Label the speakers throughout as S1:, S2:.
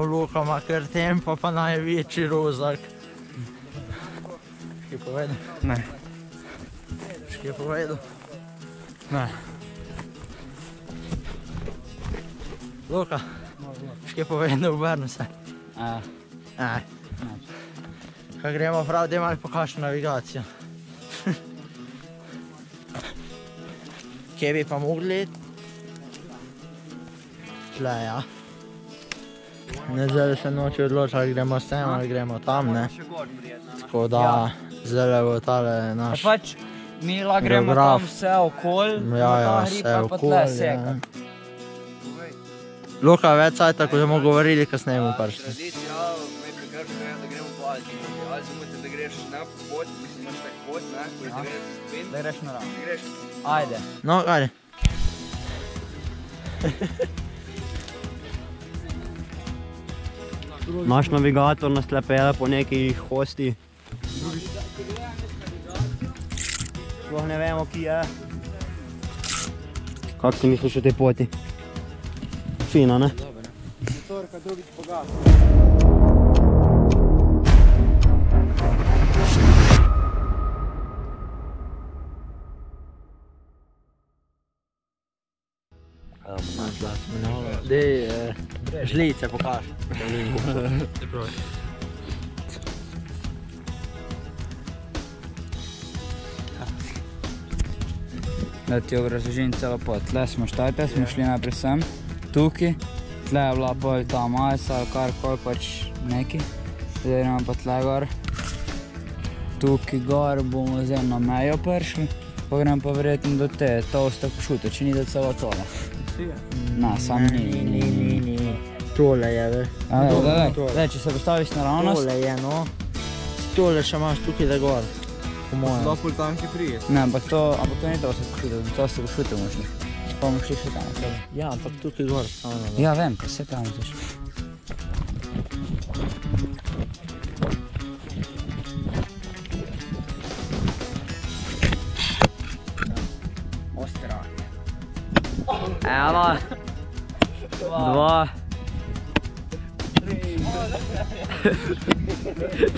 S1: Luka ima kar tempo, pa največji rozak. Škaj povedal?
S2: Ne.
S1: Škaj povedal?
S2: Ne.
S1: Luka, škaj povedal, obrni se. Kaj gremo prav, da malo pokažem navigacijo. Kje bi pa mogli iti? Tle, ja. Ne, zdaj se noči odločiti, ali gremo sem ali gremo tam, ne. Tako da, zdaj bo tale naš
S2: pač mi lahko gremo tam vse okol,
S1: vse okol, ja. Luka, več sajta, ko bomo govorili, ko snemo pršli.
S3: Ja, me prekrško je, da gremo po Alti. Ali zamete, da greš na pot, mislim, imaš tak pot, ne, ko je 90 stopinj.
S2: Da greš naravno.
S3: Da greš.
S2: Ajde.
S1: No, ajde.
S4: Naš navigator nas tle pele po neki hosti. Sploh ne vemo, ki je. Kako ti misliš o tej poti? Fino, ne?
S2: Motorka drugič pogasi.
S1: Dej, žlice pokaži.
S2: Da ti obrazložim celo pot. Tle smo štajte, smo šli najprej sem, tukaj. Tle je bila pol ta majsa ali karkoli pač neki. Zdaj gremo pa tle gor. Tukaj gor bomo zdaj na mejo prišli. Pa gremo pa verjetno do te toste košute, če ni da celo tole. Na, sam ni.
S1: Tole je, veš.
S2: Zdaj, če se postaviš naravnost.
S1: Tole je, no. Tole še imaš tukaj da gor. Po mojem.
S3: Lahko tam ki prije.
S2: Ne, ampak to ni toste košute, toste košute možno. Pa bomo šli še tam.
S1: Ja, ampak tukaj gor stavno.
S2: Ja, vem, pa se tam zdaj. Ostra. Ena. Dva.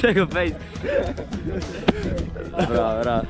S2: Čekaj, pej. Bravo.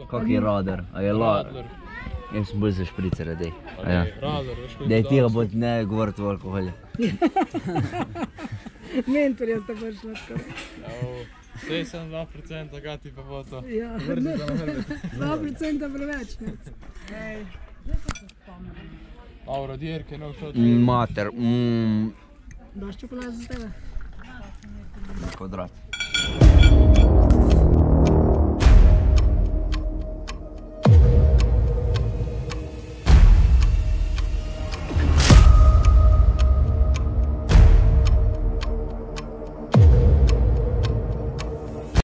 S5: Kak je radar? A je radar? Jaz sem bolj za špricere, dej. Dej tiho bod ne govoriti o alkoholju.
S6: Mentorja sta prišla tako.
S7: Sej sem 2%, kaj ti pa bo to?
S6: Ja, 2% preveč.
S7: Dobro, dirke, no što ti?
S5: Mater,
S6: Daš čokolado za tebe?
S5: kvadrat.